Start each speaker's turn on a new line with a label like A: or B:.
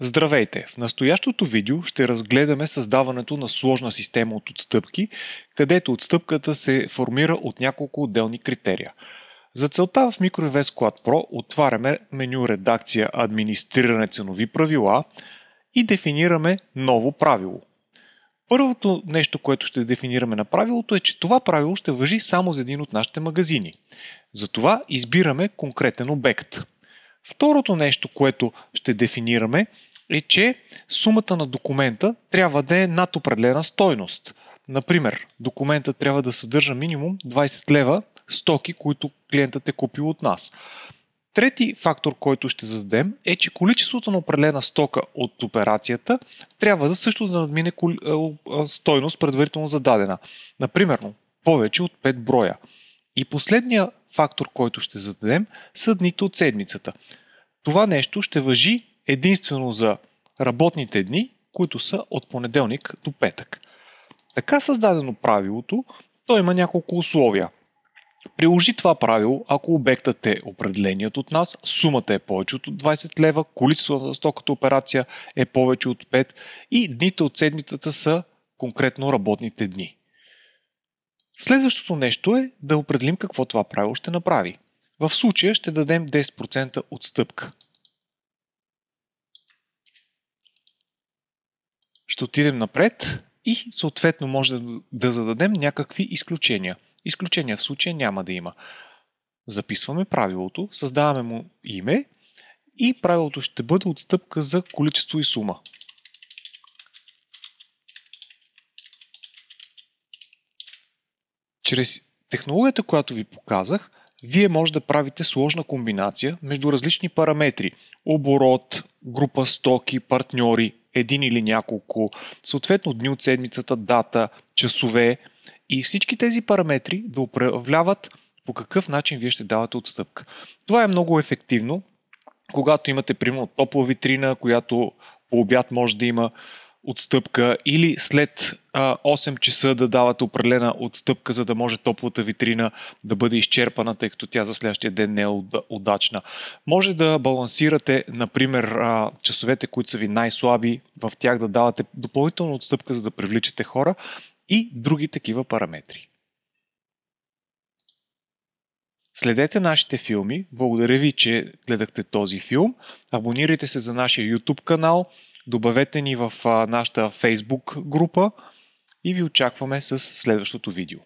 A: Здравейте! В настоящото видео ще разгледаме създаването на сложна система от отстъпки, където отстъпката се формира от няколко отделни критерия. За целта в MicroInvest Squad Pro отваряме меню редакция администриране ценови правила и дефинираме ново правило. Първото нещо, което ще дефинираме на правилото е, че това правило ще важи само за един от нашите магазини. Затова избираме конкретен обект. Второто нещо, което ще дефинираме е, че сумата на документа трябва да е над определена стойност. Например, документът трябва да съдържа минимум 20 лева стоки, които клиентът е купил от нас. Трети фактор, който ще зададем е, че количеството на определена стока от операцията трябва да също да надмине стойност предварително зададена. Например, повече от 5 броя. И последния фактор, който ще зададем, са дните от седмицата. Това нещо ще важи единствено за работните дни, които са от понеделник до петък. Така създадено правилото, то има няколко условия. Приложи това правило, ако обектът е определеният от нас, сумата е повече от 20 лева, количеството на стоката операция е повече от 5 и дните от седмицата са конкретно работните дни. Следващото нещо е да определим какво това правило ще направи. В случая ще дадем 10% отстъпка. Ще отидем напред и съответно може да зададем някакви изключения. Изключения в случая няма да има. Записваме правилото, създаваме му име и правилото ще бъде отстъпка за количество и сума. Чрез технологията, която ви показах, вие може да правите сложна комбинация между различни параметри. Оборот, група стоки, партньори, един или няколко, съответно дни от седмицата, дата, часове и всички тези параметри да управляват по какъв начин вие ще давате отстъпка. Това е много ефективно, когато имате примерно топла витрина, която по обяд може да има отстъпка или след 8 часа да давате определена отстъпка, за да може топлата витрина да бъде изчерпана, тъй като тя за следващия ден не е удачна. Може да балансирате, например, часовете, които са ви най-слаби, в тях да давате допълнителна отстъпка, за да привличате хора и други такива параметри. Следете нашите филми. Благодаря ви, че гледахте този филм. Абонирайте се за нашия YouTube канал. Добавете ни в нашата Facebook група и ви очакваме с следващото видео.